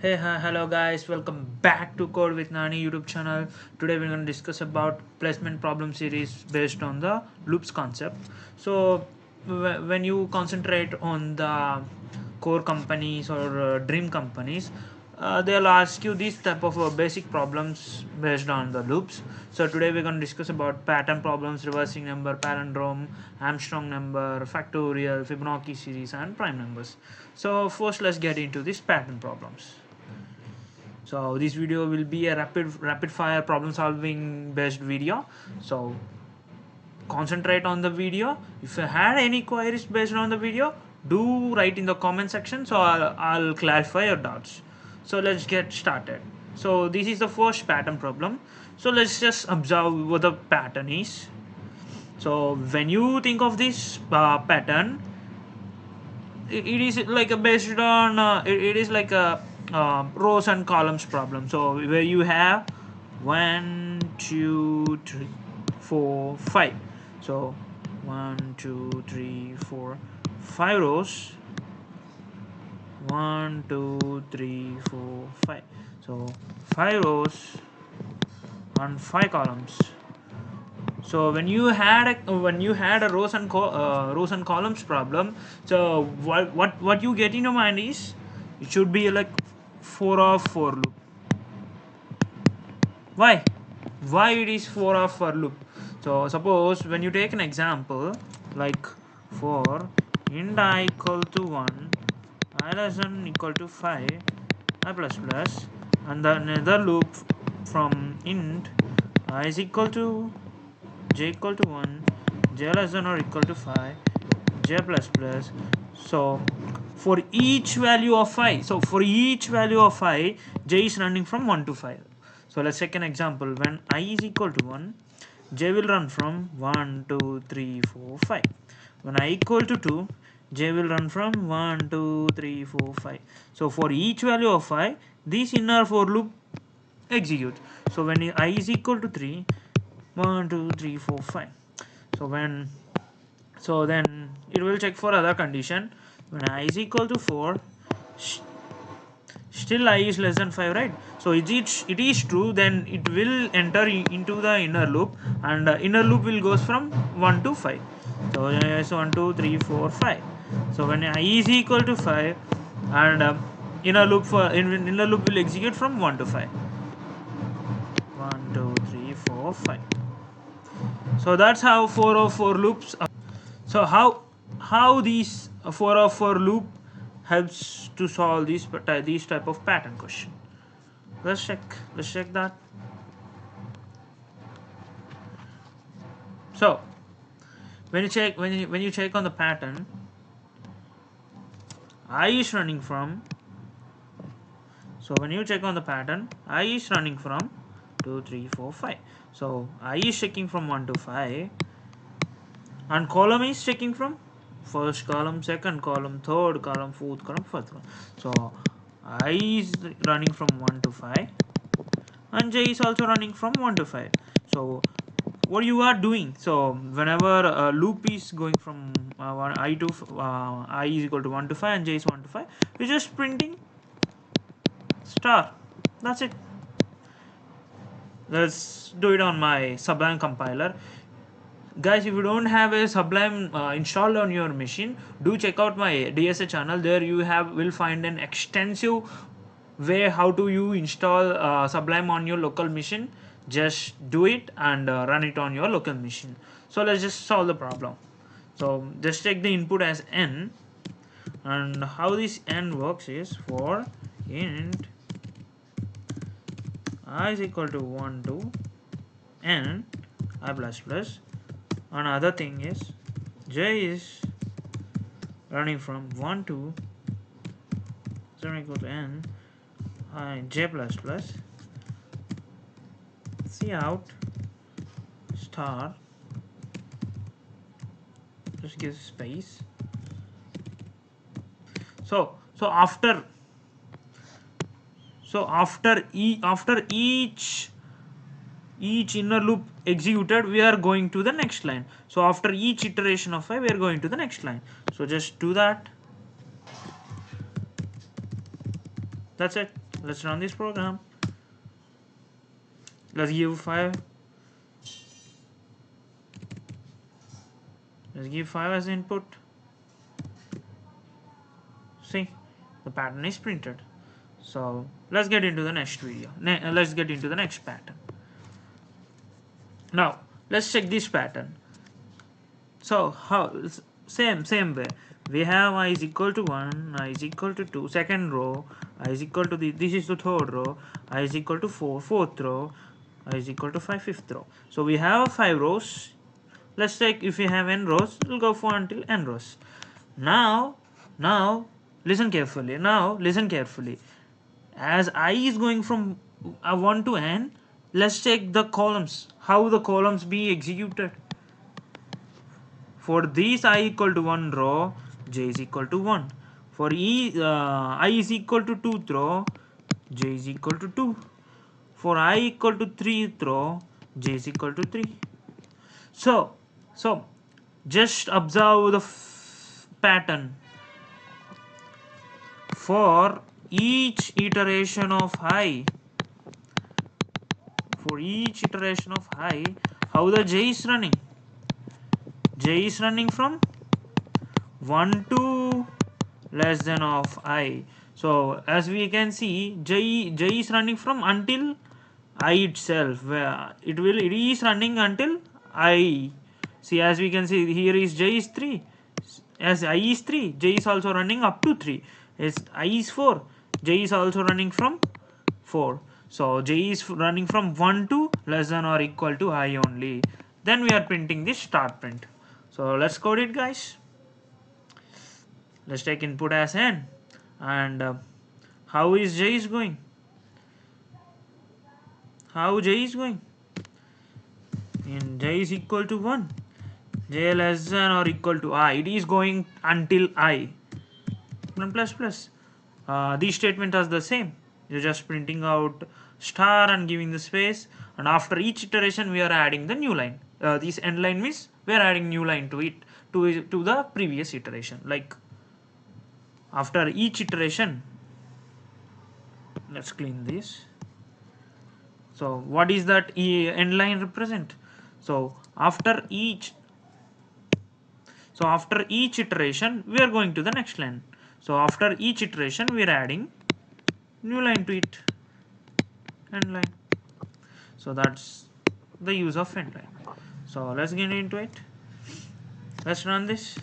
Hey, hi, hello guys, welcome back to Code with Nani YouTube channel. Today we're going to discuss about placement problem series based on the loops concept. So when you concentrate on the core companies or dream companies, they'll ask you these type of basic problems based on the loops. So today we're going to discuss about pattern problems, reversing number, palindrome, Armstrong number, factorial, Fibonacci series and prime numbers. So first let's get into these pattern problems. So this video will be a rapid fire problem solving based video. So concentrate on the video. If you had any queries based on the video, do write in the comment section, so I'll clarify your doubts. So let's get started. So this is the first pattern problem. So let's just observe what the pattern is. So when you think of this pattern, it is like a based on it is like a rows and columns problem. So where you have 1 2 3 4 5. So 1 2 3 4 5 rows, 1 2 3 4 5. So 5 rows and 5 columns. So when you had a rows and columns problem, so what you get in your mind is it should be like 4 of 4 loop. Why it is 4 of 4 loop? So suppose when you take an example like for int I equal to 1, I less than equal to 5, I plus plus, and the another loop from int I is equal to j equal to 1, j less than or equal to 5, j plus plus. So for each value of 5, j is running from 1 to 5. So let's take an example. When I is equal to 1, j will run from 1 2 3 4 5. When I equal to 2, j will run from 1 2 3 4 5. So for each value of 5, this inner for loop execute. So when I is equal to 3, 1 2 3 4 5. So then it will check for other condition. When I is equal to 4, still I is less than 5, right? So it is true, then it will enter into the inner loop, and inner loop will goes from 1 to 5. So yes, 1 2 3 4 5. So when I is equal to 5, and inner loop will execute from 1 to 5. 1 2 3 4 5. So that's how 4 of 4 loops. So how these 4 of 4 loop helps to solve these type of pattern question. Let's check that. So when you check on the pattern, I is running from. So when you check on the pattern, I is running from 2 3 4 5. So I is checking from 1 to 5, and column is checking from first column, second column, third column, fourth column, fifth column. So I is running from 1 to 5, and j is also running from 1 to 5. So what you are doing, so whenever a loop is going from I to I is equal to 1 to 5 and j is 1 to 5, you're just printing star. That's it. Let's do it on my Sublime compiler. Guys, if you don't have a Sublime installed on your machine, do check out my DSA channel. There you will find an extensive way how to you install Sublime on your local machine. Just do it and run it on your local machine. So let's just solve the problem. So just take the input as n, and how this n works is for int I is equal to 1 to n I plus plus. Another thing is j is running from 1 to 0 equal to n I j plus plus. See out star, just give space. So after each inner loop executed, we are going to the next line. So after each iteration of 5, we are going to the next line. So just do that. That's it. Let's run this program. Let's give 5. Let's give 5 as input. See, the pattern is printed. So let's get into the next video. Let's get into the next pattern. Now let's check this pattern. So how, same way, we have I is equal to 1, I is equal to 2, second row, I is equal to this is the third row, I is equal to 4, fourth row, I is equal to 5, fifth row. So we have 5 rows. Let's take, if we have n rows, we'll go for until n rows. Now listen carefully. As I is going from 1 to n, let's check the columns, how the columns be executed. For these I equal to 1 row, j is equal to 1. For I is equal to 2th row, j is equal to 2. For I equal to 3th row, j is equal to 3. So just observe the pattern. For each iteration of I, how the j is running. J is running from 1 to less than of I. So as we can see, j is running from until I itself, where it is running until I. See, as we can see here is j is 3. As I is 3, j is also running up to 3. As I is 4, j is also running from 4. So j is running from 1 to less than or equal to I only. Then we are printing this start print. So let's code it, guys. Let's take input as n, and how is j is going? How j is going? In j is equal to 1, j less than or equal to I. It is going until I. Plus plus. These statements are the same. You're just printing out star and giving the space, and after each iteration we are adding the new line. This end line means we are adding new line to it, to the previous iteration. Like after each iteration, let's clean this. So what is that end line represent? So after each iteration we are going to the next line. So after each iteration we are adding new line to it, end line. So that's the use of end line. So let's get into it. Let's run this.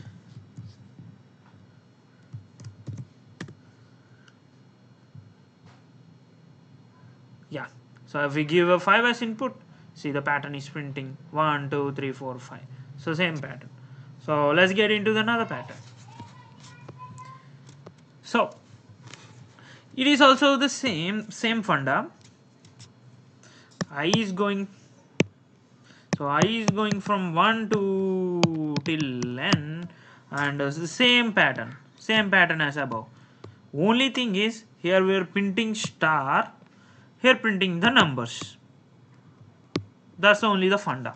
Yeah, so if we give a 5 as input, see the pattern is printing 1 2 3 4 5. So same pattern. So let's get into another pattern. So it is also the same funda. I is going from 1 to till n, and the same pattern as above. Only thing is here we are printing star, here printing the numbers. That's only the funda.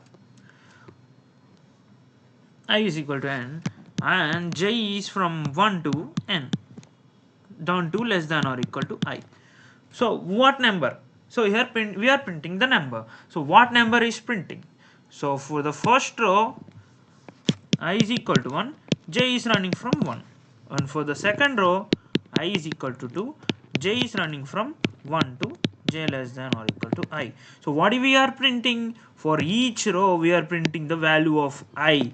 I is equal to n, and j is from 1 to n, down to less than or equal to I. So what number? So here we are printing the number. So what number is printing? So for the first row, I is equal to 1, j is running from 1. And for the second row, I is equal to 2, j is running from 1 to j less than or equal to I. So what we are printing? For each row, we are printing the value of I.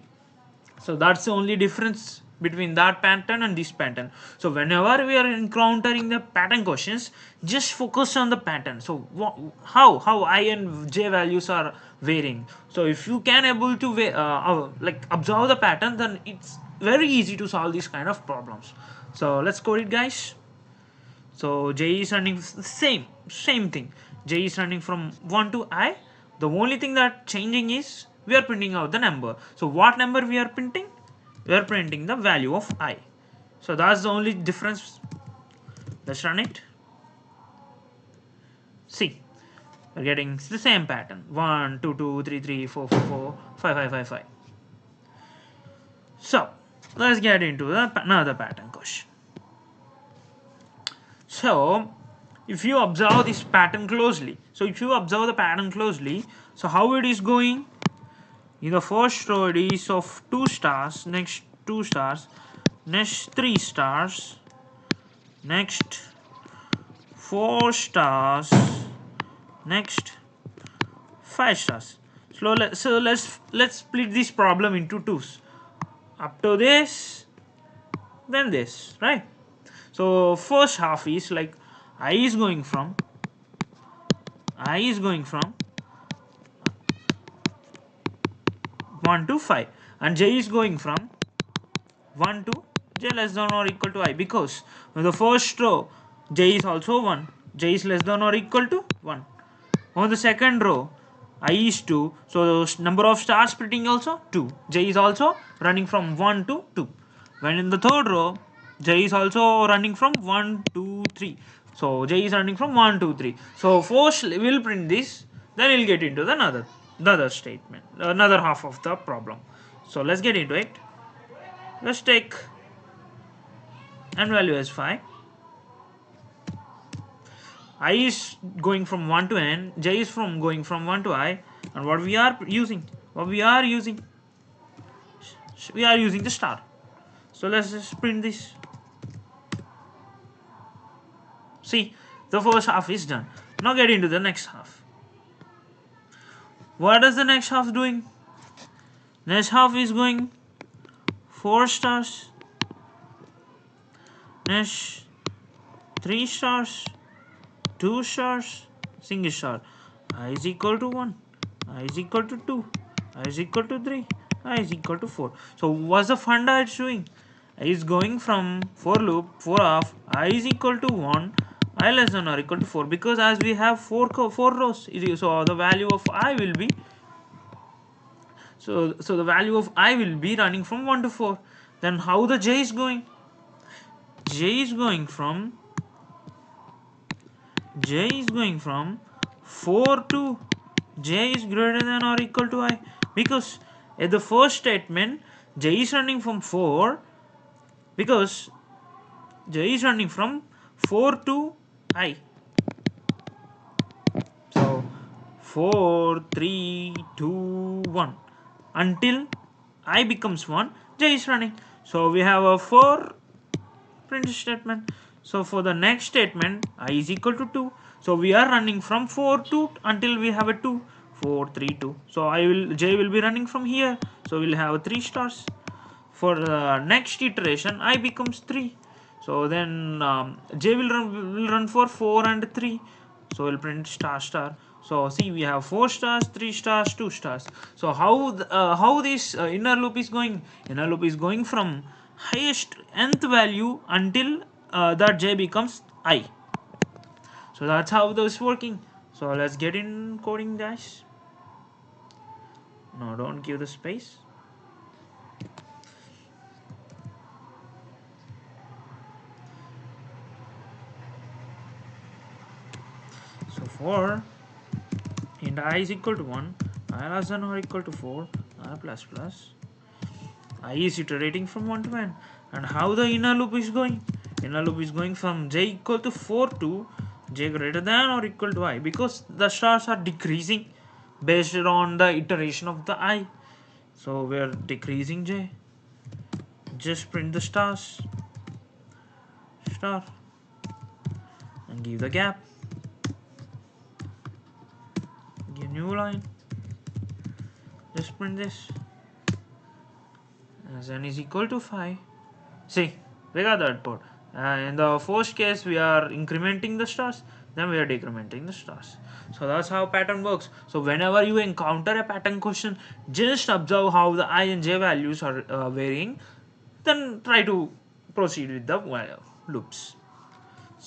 So that's the only difference between that pattern and this pattern. So whenever we are encountering the pattern questions, just focus on the pattern. So how I and j values are varying. So if you can able to like observe the pattern, then it's very easy to solve these kind of problems. So let's code it, guys. So j is running same thing. J is running from 1 to I. The only thing that changing is we are printing out the number. So what number we are printing? We are printing the value of I. So that's the only difference. Let's run it. See, we're getting the same pattern: 1 2 2 3 3 4 4 4 5 5 5 5. So let's get into another pattern question. So if you observe this pattern closely, so if you observe the pattern closely, so how it is going, in the first row it is of 2 stars, next 2 stars, next 3 stars, next 4 stars, next 5 stars. Let's split this problem into twos, up to this, then this, right? So first half is like I is going from 1 to 5, and j is going from 1 to j less than or equal to I, because in the first row j is also 1, j is less than or equal to 1. On the second row I is 2, so number of stars splitting also 2, j is also running from 1 to 2. When in the third row j is also running from 1 to 3, so j is running from 1 to 3. So first we'll print this, then we'll get into the another statement, another half of the problem. So let's get into it. Let's take n value as 5. I is going from 1 to n, j is going from 1 to I, and what we are using the star. So let's just print this. See, the first half is done. Now get into the next half. What is the next half doing? Next half is going 4 stars, next 3 stars, 2 stars, single star. I is equal to 1, I is equal to 2, I is equal to 3, I is equal to 4. So what's the funda it's doing? I is going from for loop, for half, I is equal to 1, I less than or equal to 4, because as we have 4 rows, so the value of I will be, so the value of I will be running from 1 to 4. Then how the j is going? J is going from 4 to j is greater than or equal to I, because at the first statement j is running from 4, because j is running from 4 to I. So 4, 3, 2, 1, until I becomes 1, j is running. So we have a 4 print statement. So for the next statement I is equal to 2, so we are running from 4 to until we have a 2, 4, 3, 2. So j will be running from here, so we'll have 3 stars. For the next iteration I becomes 3, so then j will run for 4 and 3, so we'll print star star. So see, we have 4 stars, 3 stars, 2 stars. So how this inner loop is going? Inner loop is going from highest nth value until that j becomes I. So that's how this is working. So let's get in coding, guys. No, don't give the space. So for int I is equal to 1, I less than or equal to 4, I plus plus, I is iterating from 1 to n. And how the inner loop is going? Inner loop is going from j equal to 4 to j greater than or equal to I, because the stars are decreasing based on the iteration of the I. So we are decreasing j. Just print the stars, star, and give the gap. Give new line. Just print this. As n is equal to 5. See, we got the output. In the first case, we are incrementing the stars, then we are decrementing the stars. So that's how pattern works. So whenever you encounter a pattern question, just observe how the I and j values are varying, then try to proceed with the loops.